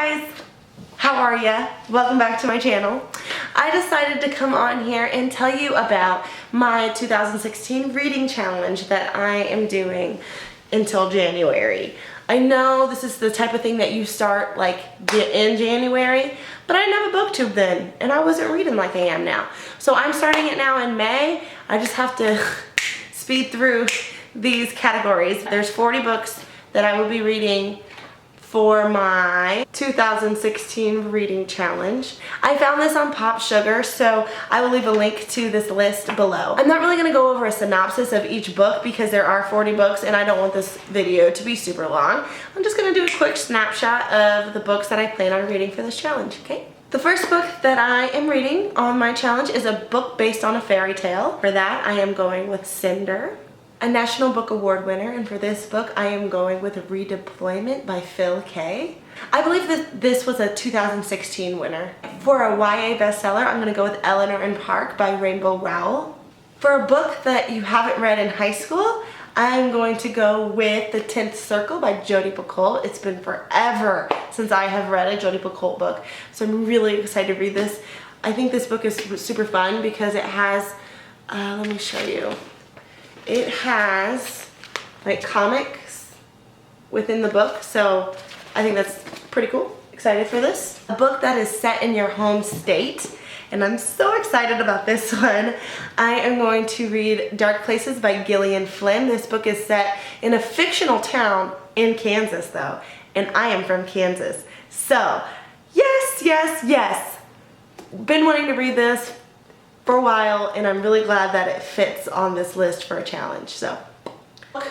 guys, how are ya? Welcome back to my channel. I decided to come on here and tell you about my 2016 reading challenge that I am doing until January. I know this is the type of thing that you start like in January, but I didn't have a booktube then and I wasn't reading like I am now. So I'm starting it now in May. I just have to speed through these categories. There's 40 books that I will be reading for my 2016 reading challenge. I found this on Pop Sugar, so I will leave a link to this list below. I'm not really gonna go over a synopsis of each book because there are 40 books and I don't want this video to be super long. I'm just gonna do a quick snapshot of the books that I plan on reading for this challenge, okay? The first book that I am reading on my challenge is a book based on a fairy tale. For that, I am going with Cinder, a National Book Award winner, and for this book I am going with Redeployment by Phil Kay. I believe that this was a 2016 winner. For a YA bestseller, I'm going to go with Eleanor and Park by Rainbow Rowell. For a book that you haven't read in high school, I'm going to go with The 10th Circle by Jodi Picoult. It's been forever since I have read a Jodi Picoult book, so I'm really excited to read this. I think this book is super fun because it has, let me show you. It has like comics within the book, so I think that's pretty cool. Excited for this. A book that is set in your home state, and I'm so excited about this one. I am going to read Dark Places by Gillian Flynn. This book is set in a fictional town in Kansas though, and I am from Kansas. So yes, yes, yes. Been wanting to read this for a while, and I'm really glad that it fits on this list for a challenge. So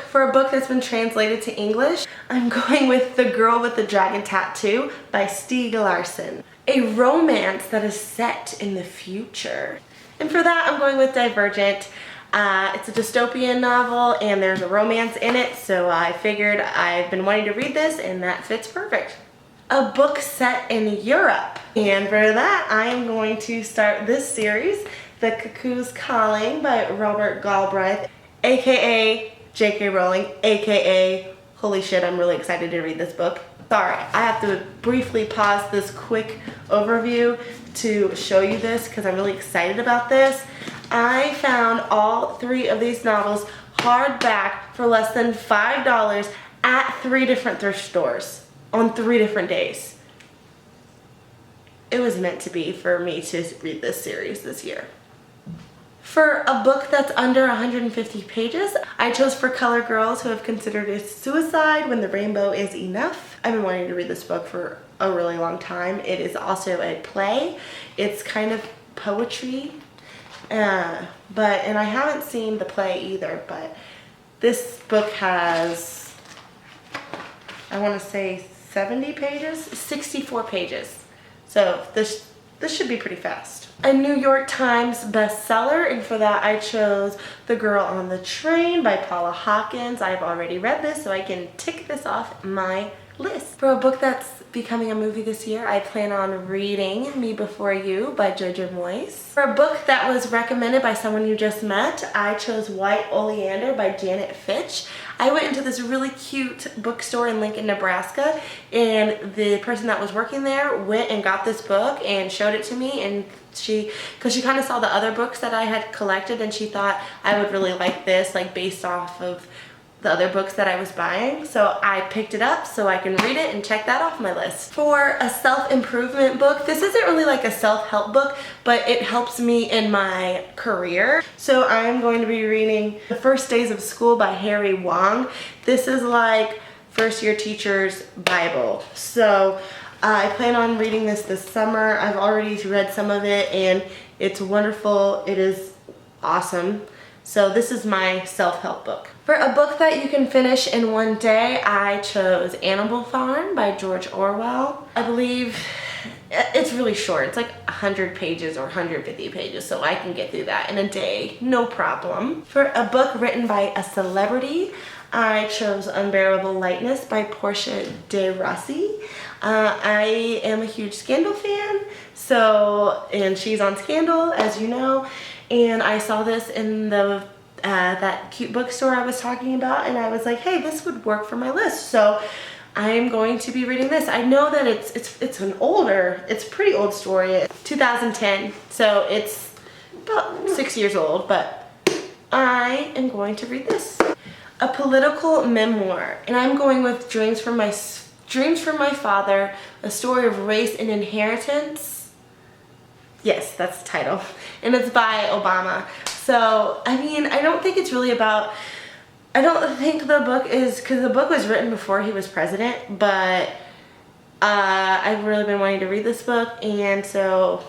for a book that's been translated to English, I'm going with The Girl with the Dragon Tattoo by Stieg Larsson, a romance that is set in the future. And for that, I'm going with Divergent. It's a dystopian novel and there's a romance in it, so I figured I've been wanting to read this and that fits perfect. A book set in Europe. And for that, I am going to start this series, The Cuckoo's Calling by Robert Galbraith, aka J.K. Rowling, aka holy shit, I'm really excited to read this book. Sorry, I have to briefly pause this quick overview to show you this because I'm really excited about this. I found all 3 of these novels hardback for less than $5 at 3 different thrift stores on 3 different days. It was meant to be for me to read this series this year. For a book that's under 150 pages, I chose For Color Girls Who Have Considered It Suicide When the Rainbow Is Enough. I've been wanting to read this book for a really long time. It is also a play. It's kind of poetry, and I haven't seen the play either, but this book has, I want to say 70 pages, 64 pages. So this should be pretty fast. A New York Times bestseller, and for that I chose The Girl on the Train by Paula Hawkins. I've already read this, so I can tick this off my list. For a book that's becoming a movie this year, I plan on reading Me Before You by Jojo Moyes. For a book that was recommended by someone you just met, I chose White Oleander by Janet Fitch. I went into this really cute bookstore in Lincoln, Nebraska, and the person that was working there went and got this book and showed it to me, and because she kind of saw the other books that I had collected and she thought I would really like this, like based off of the other books that I was buying. So I picked it up so I can read it and check that off my list. For a self-improvement book, this isn't really like a self-help book, but it helps me in my career. So I'm going to be reading The First Days of School by Harry Wong. This is like first year teacher's Bible. So I plan on reading this summer. I've already read some of it and it's wonderful. It is awesome. So this is my self-help book. For a book that you can finish in one day, I chose Animal Farm by George Orwell. I believe it's really short. It's like 100 pages or 150 pages, so I can get through that in a day, no problem. For a book written by a celebrity, I chose Unbearable Lightness by Portia de Rossi. I am a huge Scandal fan, and she's on Scandal, as you know, and I saw this in the that cute bookstore I was talking about, and I was like, hey, this would work for my list. So I'm going to be reading this. I know that it's a pretty old story. 2010, so it's about 6 years old, but I am going to read this. A political memoir, and I'm going with Dreams from My Father, a story of race and inheritance. Yes, that's the title. And it's by Obama. So, I mean, I don't think it's really about, I don't think the book is, because the book was written before he was president, but I've really been wanting to read this book, and so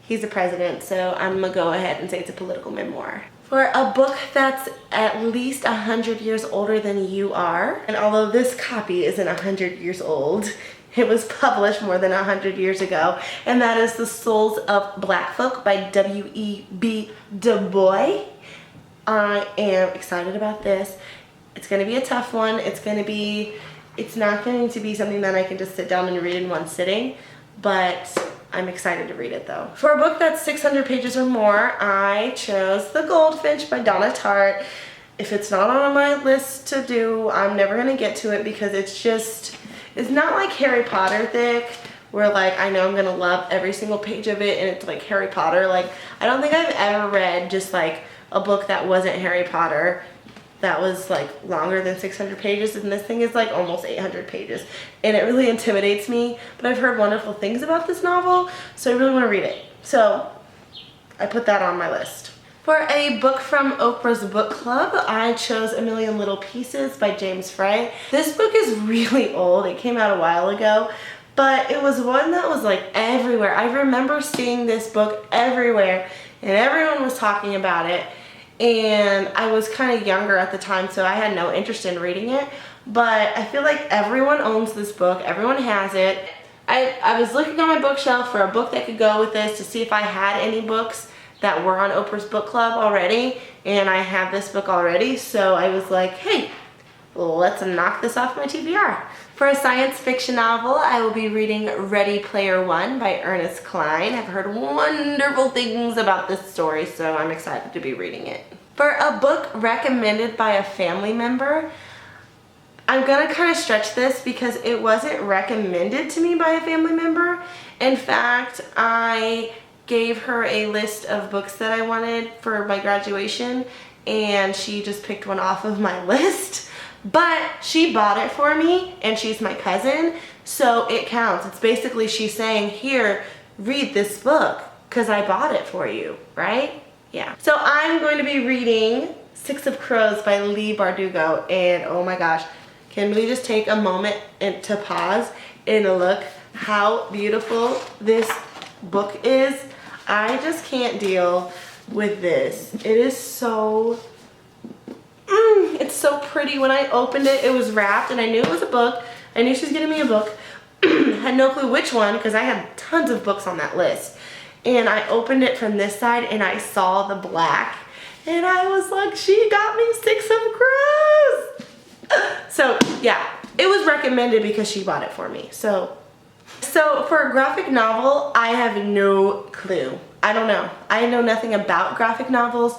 he's the president, so I'm gonna go ahead and say it's a political memoir. For a book that's at least 100 years older than you are, and although this copy isn't 100 years old, it was published more than 100 years ago, and that is The Souls of Black Folk by W.E.B. Du Bois. I am excited about this. It's going to be a tough one. It's not going to be something that I can just sit down and read in one sitting, but I'm excited to read it though. For a book that's 600 pages or more, I chose The Goldfinch by Donna Tartt. If it's not on my list to do, I'm never going to get to it because it's not like Harry Potter thick, where like I know I'm going to love every single page of it and it's like Harry Potter. Like, I don't think I've ever read just like a book that wasn't Harry Potter that was like longer than 600 pages, and this thing is like almost 800 pages, and it really intimidates me, but I've heard wonderful things about this novel, so I really want to read it. So I put that on my list. For a book from Oprah's book club, I chose A Million Little Pieces by James Frey. This book is really old. It came out a while ago, but it was one that was like everywhere. I remember seeing this book everywhere, and everyone was talking about it. And I was kind of younger at the time, so I had no interest in reading it, but I feel like everyone owns this book, everyone has it. I was looking on my bookshelf for a book that could go with this to see if I had any books that were on Oprah's book club already, and I have this book already, so I was like, hey, let's knock this off my TBR. For a science fiction novel, I will be reading Ready Player One by Ernest Cline. I've heard wonderful things about this story, so I'm excited to be reading it. For a book recommended by a family member, I'm gonna kind of stretch this because it wasn't recommended to me by a family member. In fact, I gave her a list of books that I wanted for my graduation, and she just picked one off of my list. But she bought it for me, and she's my cousin, so it counts. It's basically she's saying, here, read this book, because I bought it for you, right? Yeah. So I'm going to be reading Six of Crows by Leigh Bardugo, and oh my gosh, can we just take a moment to pause and look how beautiful this book is? I just can't deal with this. It is so... it's so pretty. When I opened it, it was wrapped, and I knew it was a book. I knew she was getting me a book. Had no clue which one because I had tons of books on that list. And I opened it from this side, and I saw the black, and I was like, she got me Six of Crows. So yeah, it was recommended because she bought it for me. So for a graphic novel, I have no clue. I don't know. I know nothing about graphic novels.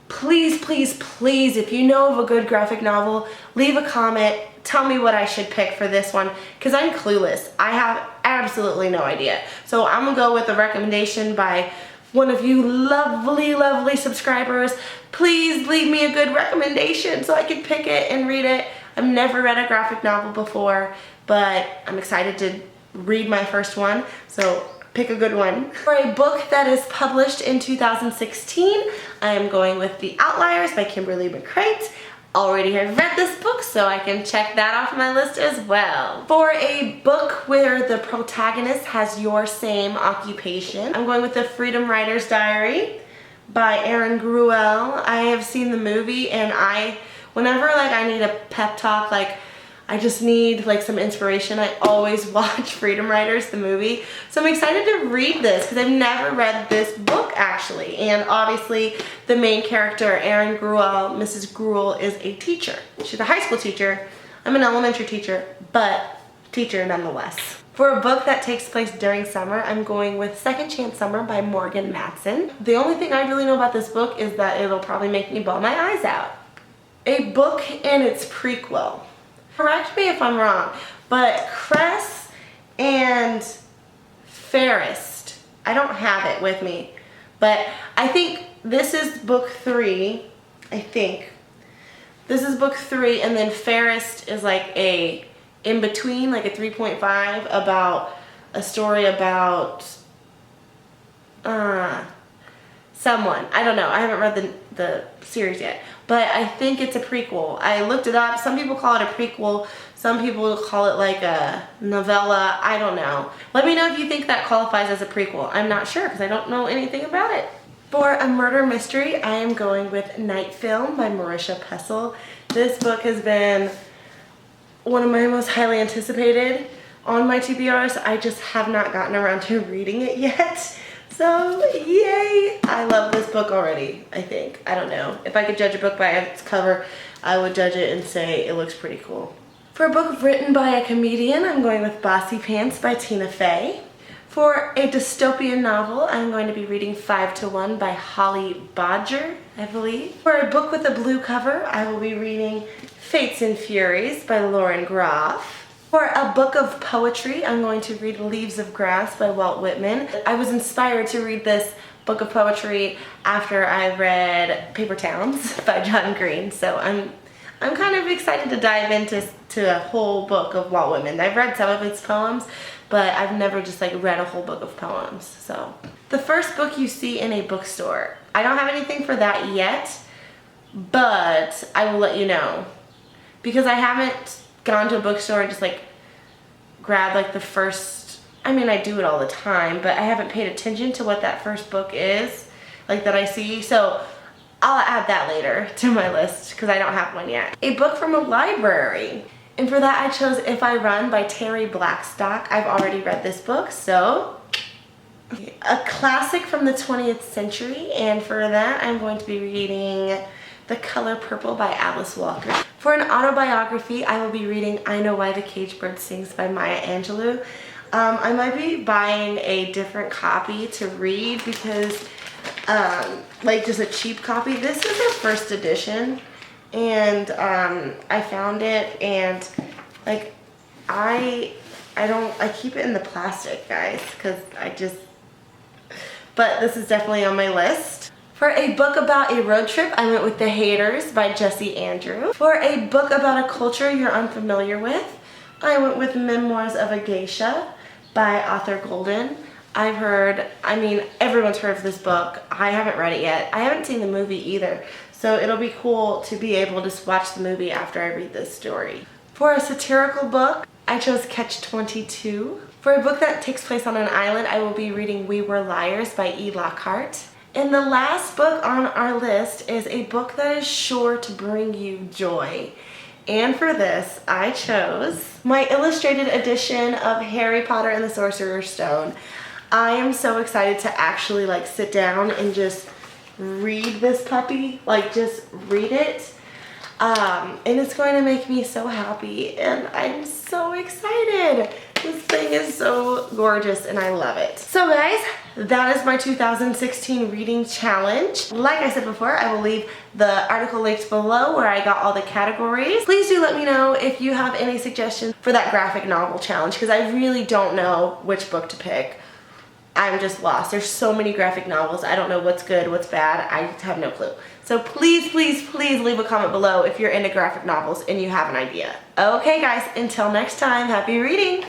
Please, please, please, if you know of a good graphic novel, leave a comment. Tell me what I should pick for this one, because I'm clueless. I have absolutely no idea. So I'm going to go with a recommendation by one of you lovely, lovely subscribers. Please leave me a good recommendation so I can pick it and read it. I've never read a graphic novel before, but I'm excited to read my first one. So pick a good one. For a book that is published in 2016, I am going with The Outliers by Kimberly McCreight. Already have read this book, so I can check that off my list as well. For a book where the protagonist has your same occupation, I'm going with The Freedom Writer's Diary by Erin Gruwell. I have seen the movie, and whenever like I need a pep talk, like I just need like some inspiration, I always watch Freedom Writers, the movie. So I'm excited to read this because I've never read this book actually. And obviously the main character, Erin Gruwell, Mrs. Gruwell, is a teacher. She's a high school teacher. I'm an elementary teacher, but teacher nonetheless. For a book that takes place during summer, I'm going with Second Chance Summer by Morgan Matson. The only thing I really know about this book is that it'll probably make me bawl my eyes out. A book and its prequel. Correct me if I'm wrong, but Cress and Fairest, I don't have it with me, but I think this is book 3, I think. This is book 3, and then Fairest is like a in-between, like a 3.5, about a story about someone. I don't know. I haven't read the series yet, but I think it's a prequel. I looked it up. Some people call it a prequel. Some people call it like a novella. I don't know. Let me know if you think that qualifies as a prequel. I'm not sure because I don't know anything about it. For a murder mystery, I am going with Night Film by Marisha Pessl. This book has been one of my most highly anticipated on my TBRs. I just have not gotten around to reading it yet. So, yay! I love this book already, I think. I don't know. If I could judge a book by its cover, I would judge it and say it looks pretty cool. For a book written by a comedian, I'm going with Bossy Pants by Tina Fey. For a dystopian novel, I'm going to be reading 5 to 1 by Holly Bodger, I believe. For a book with a blue cover, I will be reading Fates and Furies by Lauren Groff. For a book of poetry, I'm going to read Leaves of Grass by Walt Whitman. I was inspired to read this book of poetry after I read Paper Towns by John Green, so I'm kind of excited to dive into a whole book of Walt Whitman. I've read some of his poems, but I've never just like read a whole book of poems. So the first book you see in a bookstore, I don't have anything for that yet, but I will let you know, because I haven't gone to a bookstore and just like grab like the first, I mean I do it all the time, but I haven't paid attention to what that first book is like that I see, so I'll add that later to my list because I don't have one yet. A book from a library, and for that I chose If I Run by Terry Blackstock. I've already read this book, so a classic from the 20th century, and for that I'm going to be reading The Color Purple by Alice Walker. For an autobiography, I will be reading I Know Why the Caged Bird Sings by Maya Angelou. I might be buying a different copy to read because like just a cheap copy. This is a first edition, and I found it, and like I keep it in the plastic, guys, because but this is definitely on my list. For a book about a road trip, I went with The Haters by Jessie Andrew. For a book about a culture you're unfamiliar with, I went with Memoirs of a Geisha by Arthur Golden. I mean, everyone's heard of this book. I haven't read it yet. I haven't seen the movie either, so it'll be cool to be able to watch the movie after I read this story. For a satirical book, I chose Catch-22. For a book that takes place on an island, I will be reading We Were Liars by E. Lockhart. And the last book on our list is a book that is sure to bring you joy. And for this, I chose my illustrated edition of Harry Potter and the Sorcerer's Stone. I am so excited to actually like sit down and just read this puppy, like just read it. And it's going to make me so happy, and I'm so excited. This thing is so gorgeous and I love it. So guys, that is my 2016 reading challenge. Like I said before, I will leave the article linked below where I got all the categories. Please do let me know if you have any suggestions for that graphic novel challenge, because I really don't know which book to pick. I'm just lost. There's so many graphic novels. I don't know what's good, what's bad. I have no clue. So please, please, please leave a comment below if you're into graphic novels and you have an idea. Okay guys, until next time, happy reading.